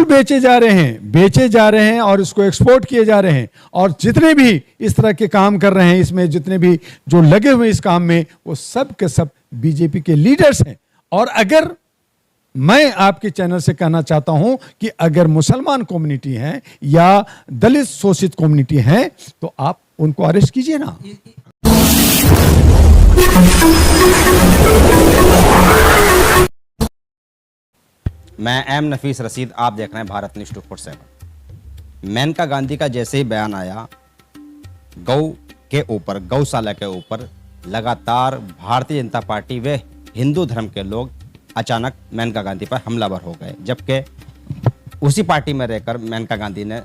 बिल्कुल बेचे जा रहे हैं और इसको एक्सपोर्ट किए जा रहे हैं। और जितने भी इस तरह के काम कर रहे हैं, इसमें जितने भी जो लगे हुए इस काम में, वो सब के सब बीजेपी के लीडर्स हैं। और अगर मैं आपके चैनल से कहना चाहता हूं कि अगर मुसलमान कम्युनिटी है या दलित शोषित कम्युनिटी है तो आप उनको अरेस्ट कीजिए ना। मैं एम नफीस रशीद, आप देख रहे हैं भारत न्यूज़ 24/7। मेनका गांधी का जैसे ही बयान आया, गौ के ऊपर, गौशाला के ऊपर लगातार भारतीय जनता पार्टी व हिंदू धर्म के लोग अचानक मेनका गांधी पर हमलावर हो गए। जबकि उसी पार्टी में रहकर मेनका गांधी ने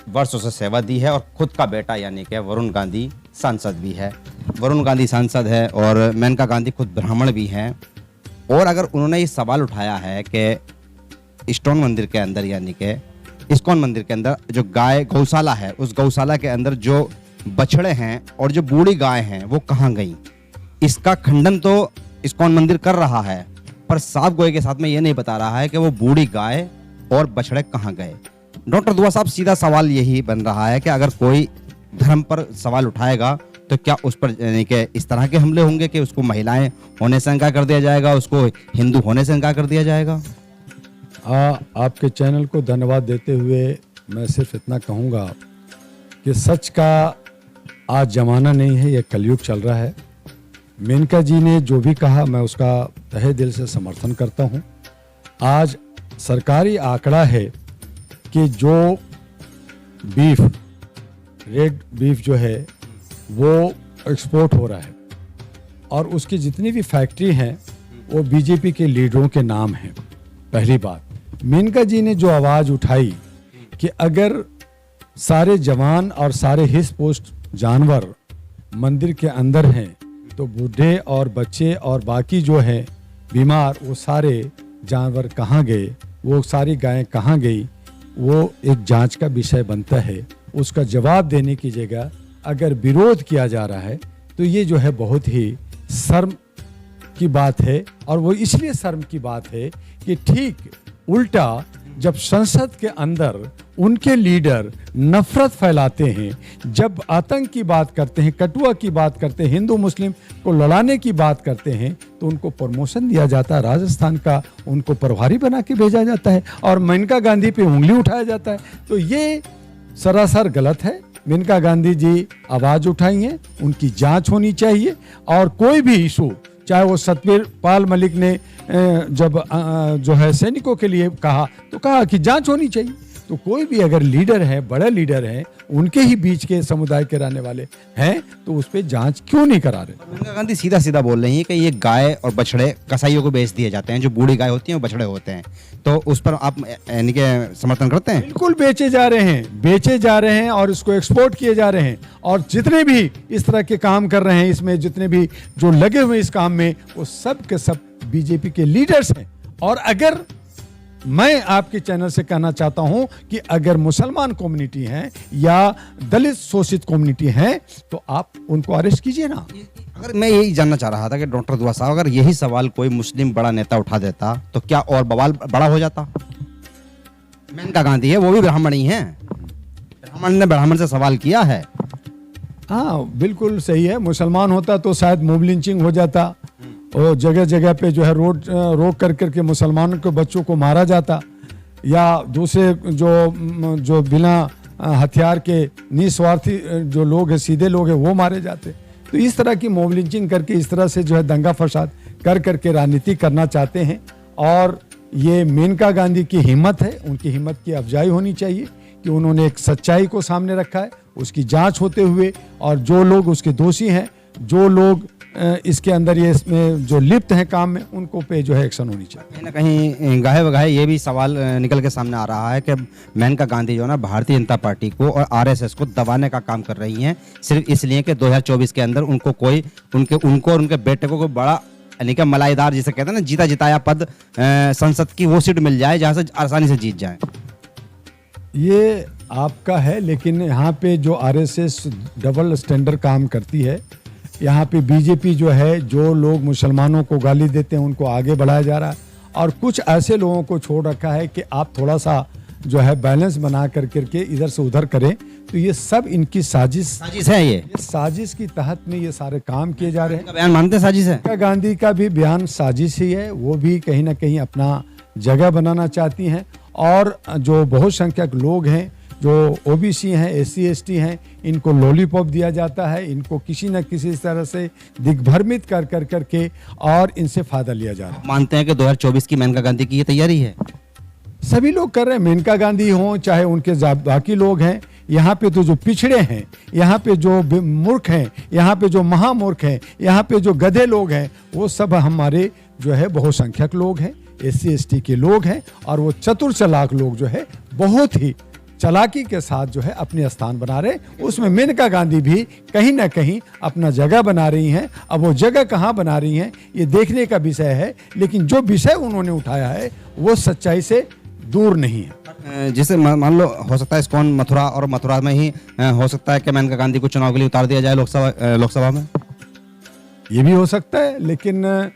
वर्षों से सेवा दी है और खुद का बेटा यानी कि वरुण गांधी सांसद भी है। वरुण गांधी सांसद है और मेनका गांधी खुद ब्राह्मण भी हैं। और अगर उन्होंने ये सवाल उठाया है कि इस्कॉन मंदिर के अंदर यानी कि इस्कॉन मंदिर के अंदर जो गाय गौशाला है, उस गौशाला के अंदर जो बछड़े हैं और जो बूढ़ी गाय हैं वो कहाँ गई, इसका खंडन तो इस्कॉन मंदिर कर रहा है, पर साफ गोई के साथ में ये नहीं बता रहा है कि वो बूढ़ी गाय और बछड़े कहाँ गए। डॉक्टर दुआ साहब, सीधा सवाल यही बन रहा है कि अगर कोई धर्म पर सवाल उठाएगा तो क्या उस पर यानी कि इस तरह के हमले होंगे कि उसको महिलाएं होने से इनकार कर दिया जाएगा, उसको हिंदू होने से इनकार कर दिया जाएगा? आपके चैनल को धन्यवाद देते हुए मैं सिर्फ इतना कहूँगा कि सच का आज ज़माना नहीं है, ये कलयुग चल रहा है। मेनका जी ने जो भी कहा मैं उसका तहे दिल से समर्थन करता हूँ। आज सरकारी आंकड़ा है कि जो बीफ, रेड बीफ जो है वो एक्सपोर्ट हो रहा है और उसकी जितनी भी फैक्ट्री हैं वो बीजेपी के लीडरों के नाम हैं। पहली बात, मेनका जी ने जो आवाज़ उठाई कि अगर सारे जवान और सारे हिस पोस्ट जानवर मंदिर के अंदर हैं तो बूढ़े और बच्चे और बाकी जो हैं बीमार, वो सारे जानवर कहाँ गए, वो सारी गायें कहाँ गई, वो एक जांच का विषय बनता है। उसका जवाब देने की जगह अगर विरोध किया जा रहा है तो ये जो है बहुत ही शर्म की बात है। और वो इसलिए शर्म की बात है कि ठीक उल्टा जब संसद के अंदर उनके लीडर नफरत फैलाते हैं, जब आतंक की बात करते हैं, कटुआ की बात करते हैं, हिंदू मुस्लिम को लड़ाने की बात करते हैं, तो उनको प्रमोशन दिया जाता है, राजस्थान का उनको प्रभारी बना के भेजा जाता है और मेनका गांधी पे उंगली उठाया जाता है। तो ये सरासर गलत है। मेनका गांधी जी आवाज़ उठाई है, उनकी जांच होनी चाहिए। और कोई भी इशू, चाहे वो सतवीर पाल मलिक ने जब जो है सैनिकों के लिए कहा तो कहा कि जांच होनी चाहिए। तो कोई भी अगर लीडर है, बड़े लीडर हैं, उनके ही बीच के समुदाय के रहने वाले हैं, तो उस पर जांच क्यों नहीं करा रहे? मेनका गांधी सीधा सीधा बोल रही है कि ये गाय और बछड़े कसाईयों को बेच दिए जाते हैं, जो बूढ़ी गाय होती हैं वो बछड़े होते हैं। तो उस पर आप यानी कि समर्थन करते हैं? बिल्कुल बेचे जा रहे हैं और इसको एक्सपोर्ट किए जा रहे हैं। और जितने भी इस तरह के काम कर रहे हैं, इसमें जितने भी जो लगे हुए इस काम में, वो सब के सब बीजेपी के लीडर्स हैं। और अगर मैं आपके चैनल से कहना चाहता हूं कि अगर मुसलमान कम्युनिटी है या दलित शोषित कम्युनिटी है तो आप उनको अरेस्ट कीजिए ना। अगर मैं यही जानना चाह रहा था कि डॉक्टर दुआ साहब, अगर यही सवाल कोई मुस्लिम बड़ा नेता उठा देता तो क्या और बवाल बड़ा हो जाता? मेनका गांधी है, वो भी ब्राह्मण ही हैं, ब्राह्मण ने ब्राह्मण से सवाल किया है। हाँ बिल्कुल सही है। मुसलमान होता तो शायद मोब लिंचिंग हो जाता, और जगह जगह पे जो है रोड रोक कर करके मुसलमानों के बच्चों को मारा जाता, या दूसरे जो बिना हथियार के निस्वार्थी जो लोग हैं, सीधे लोग हैं, वो मारे जाते। तो इस तरह की मोब लिंचिंग करके इस तरह से जो है दंगा फसाद कर करके राजनीति करना चाहते हैं। और ये मेनका गांधी की हिम्मत है, उनकी हिम्मत की अफजाई होनी चाहिए कि उन्होंने एक सच्चाई को सामने रखा है, उसकी जांच होते हुए, और जो लोग उसके दोषी हैं, जो लोग इसके अंदर ये इसमें जो लिप्त हैं काम में, उनको पे जो है एक्शन होनी चाहिए। कहीं ना कहीं गाहे बगाहे ये भी सवाल निकल के सामने आ रहा है कि मेनका गांधी जो है ना भारतीय जनता पार्टी को और आरएसएस को दबाने का काम कर रही हैं, सिर्फ इसलिए कि 2024 के अंदर उनको कोई उनको और उनके बेटे को कोई बड़ा यानी कि मलाईदार, जिसे कहते हैं ना, जीता जिताया पद संसद की वो सीट मिल जाए जहाँ से आसानी से जीत जाए। ये आपका है, लेकिन यहाँ पे जो आरएसएस डबल स्टैंडर्ड काम करती है, यहाँ पे बीजेपी जो है, जो लोग मुसलमानों को गाली देते हैं उनको आगे बढ़ाया जा रहा है, और कुछ ऐसे लोगों को छोड़ रखा है कि आप थोड़ा सा जो है बैलेंस बना कर करके इधर से उधर करें, तो ये सब इनकी साजिश है ये ये साजिश की तहत में ये सारे काम किए जा रहे हैं। का बयान मानते हैं साजिश है? प्रियंका गांधी का भी बयान साजिश ही है, वो भी कहीं ना कहीं अपना जगह बनाना चाहती हैं। और जो बहुसंख्यक लोग हैं, जो ओबीसी हैं, एससी एसटी हैं, इनको लॉलीपॉप दिया जाता है, इनको किसी न किसी तरह से दिग्भ्रमित कर कर करके और इनसे फायदा लिया जा रहा है। मानते हैं कि 2024 की मेनका गांधी की ये तैयारी है? सभी लोग कर रहे हैं, मेनका गांधी हों चाहे उनके बाकी लोग हैं। यहाँ पे तो जो पिछड़े हैं, यहाँ पे जो मूर्ख हैं, यहाँ पे जो महामूर्ख हैं, यहाँ पे जो गधे लोग हैं, वो सब हमारे जो है बहुसंख्यक लोग हैं, एससी एसटी के लोग हैं। और वो चतुर चालाक लोग जो है बहुत ही चालाकी के साथ जो है अपने स्थान बना रहे हैं। उसमें मेनका गांधी भी कहीं ना कहीं अपना जगह बना रही हैं। अब वो जगह कहाँ बना रही हैं ये देखने का विषय है, लेकिन जो विषय उन्होंने उठाया है वो सच्चाई से दूर नहीं है। जिसे मान लो हो सकता है इस्कॉन मथुरा, और मथुरा में ही हो सकता है कि मेनका गांधी को चुनाव के लिए उतार दिया जाए लोकसभा में। ये भी हो सकता है, लेकिन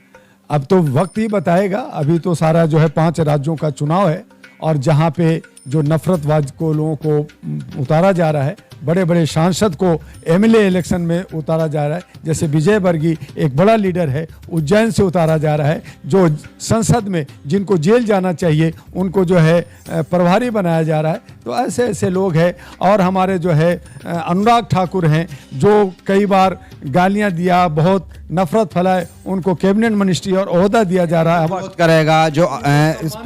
अब तो वक्त ही बताएगा। अभी तो सारा जो है 5 राज्यों का चुनाव है, और जहाँ पे जो नफरतवाद को लोगों को उतारा जा रहा है, बड़े बड़े सांसद को एमएलए इलेक्शन में उतारा जा रहा है। जैसे विजय वर्गीय एक बड़ा लीडर है, उज्जैन से उतारा जा रहा है। जो संसद में जिनको जेल जाना चाहिए उनको जो है प्रभारी बनाया जा रहा है। तो ऐसे ऐसे लोग हैं। और हमारे जो है अनुराग ठाकुर हैं, जो कई बार गालियां दिया, बहुत नफरत फैलाए, उनको कैबिनेट मिनिस्ट्री और ओहदा दिया जा रहा है। विरोध करेगा जो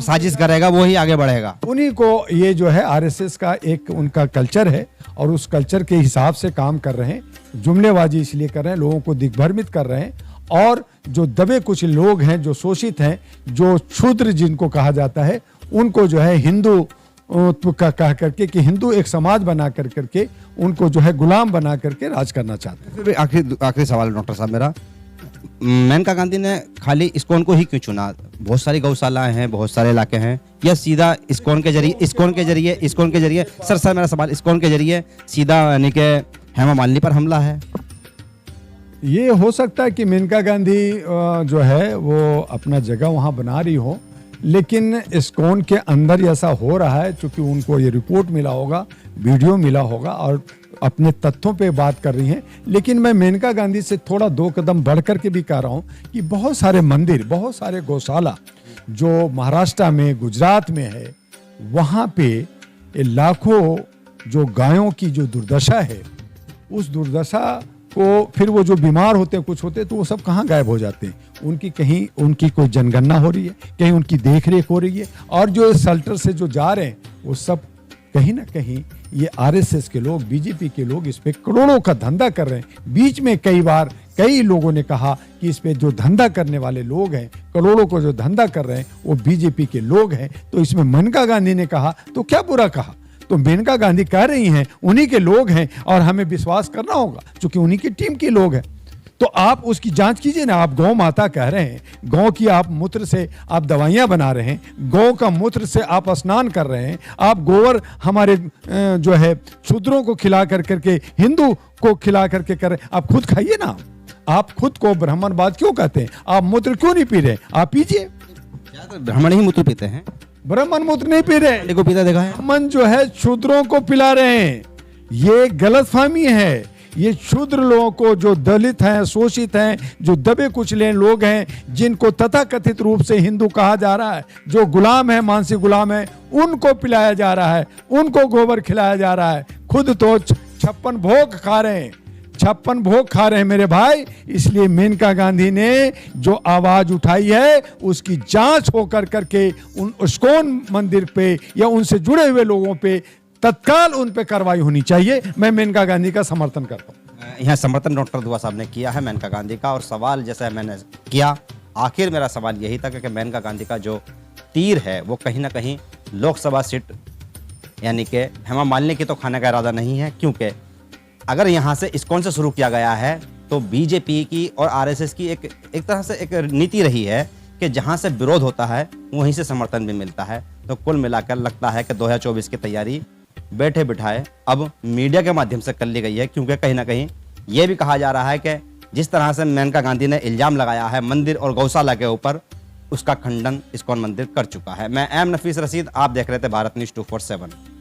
साजिश करेगा वो ही आगे बढ़ेगा। उन्हीं को ये जो है आरएसएस का एक उनका कल्चर है, और उस कल्चर के हिसाब से काम कर रहे हैं। जुमलेबाजी इसलिए कर रहे हैं, लोगों को दिग्भ्रमित कर रहे हैं। और जो दबे कुछ लोग हैं, जो शोषित हैं, जो क्षुद्र जिनको कहा जाता है, उनको जो है हिंदू कह करके कि हिंदू एक समाज बना कर करके उनको जो है गुलाम बना करके राज करना चाहते हैं। फिर आखिरी सवाल डॉक्टर साहब मेरा, मेनका गांधी ने खाली इस्कॉन को ही क्यों चुना? बहुत सारी गौशालाएं हैं, बहुत सारे इलाके हैं, या सीधा इस्कॉन के जरिए सर मेरा सवाल, इस्कॉन के जरिए सीधा यानी कि हेमा मालिनी पर हमला है? ये हो सकता है कि मेनका गांधी जो है वो अपना जगह वहाँ बना रही हो, लेकिन इस्कॉन के अंदर ऐसा हो रहा है क्योंकि उनको ये रिपोर्ट मिला होगा, वीडियो मिला होगा, और अपने तथ्यों पे बात कर रही हैं। लेकिन मैं मेनका गांधी से थोड़ा 2 कदम बढ़ करके भी कह रहा हूँ कि बहुत सारे मंदिर, बहुत सारे गौशाला जो महाराष्ट्र में, गुजरात में है, वहाँ पे लाखों जो गायों की जो दुर्दशा है, उस दुर्दशा को फिर वो जो बीमार होते हैं, कुछ होते हैं, तो वो सब कहाँ गायब हो जाते हैं? उनकी कोई जनगणना हो रही है, कहीं उनकी देखरेख हो रही है। और जो शेल्टर से जो जा रहे हैं वो सब कहीं ना कहीं ये आरएसएस के लोग, बीजेपी के लोग इस पे करोड़ों का धंधा कर रहे हैं। बीच में कई बार कई लोगों ने कहा कि इस पे जो धंधा करने वाले लोग हैं, करोड़ों को जो धंधा कर रहे हैं, वो बीजेपी के लोग हैं। तो इसमें मेनका गांधी ने कहा तो क्या बुरा कहा? तो मेनका गांधी कह रही हैं उन्हीं के लोग हैं, और हमें विश्वास करना होगा क्योंकि उन्हीं की टीम के लोग हैं। तो आप उसकी जांच कीजिए ना। आप गौ माता कह रहे हैं, गौ की आप मूत्र से आप दवाइयां बना रहे हैं, गौ का मूत्र से आप स्नान कर रहे हैं, आप गोबर हमारे जो है शूद्रों को खिला कर करके, हिंदू को खिला करके कर रहे हैं। आप खुद खाइए ना। आप खुद को ब्राह्मणवाद क्यों कहते हैं? आप मूत्र क्यों नहीं पी रहे? आप पीजिए। ब्राह्मण ही मूत्र पीते हैं, ब्राह्मण मूत्र नहीं पी रहे। को पीता देखा है? ब्राह्मण जो है शूद्रों को पिला रहे हैं। ये गलतफहमी है। ये शूद्र लोगों को, जो दलित हैं, शोषित हैं, जो दबे कुचले लोग हैं, जिनको तथाकथित रूप से हिंदू कहा जा रहा है, जो गुलाम है, मानसिक गुलाम है, उनको पिलाया जा रहा है, उनको गोबर खिलाया जा रहा है। खुद तो 56 भोग खा रहे हैं, 56 भोग खा रहे हैं मेरे भाई। इसलिए मेनका गांधी ने जो आवाज उठाई है उसकी जांच होकर करके उन इस्कॉन मंदिर पे या उनसे जुड़े हुए लोगों पे तत्काल उन पे कार्रवाई होनी चाहिए। मैं मेनका गांधी का समर्थन करता हूँ। यहाँ समर्थन डॉक्टर दुआ साहब ने किया है मेनका गांधी का, और सवाल जैसा मैंने किया, आखिर मेरा सवाल यही था कि मेनका गांधी का जो तीर है वो कहीं ना कहीं लोकसभा सीट यानी कि हेमा मालिनी की तो खाने का इरादा नहीं है, क्योंकि अगर यहाँ से इस्कॉन से शुरू किया गया है तो बीजेपी की और आरएसएस की एक तरह से एक नीति रही है कि जहाँ से विरोध होता है वहीं से समर्थन भी मिलता है। तो कुल मिलाकर लगता है कि 2024 की तैयारी बैठे बिठाए अब मीडिया के माध्यम से कर ली गई है, क्योंकि कहीं ना कहीं ये भी कहा जा रहा है कि जिस तरह से मेनका गांधी ने इल्जाम लगाया है मंदिर और गौशाला के ऊपर, उसका खंडन इस्कॉन मंदिर कर चुका है। मैं एम नफीस रशीद, आप देख रहे थे भारत न्यूज़ 247।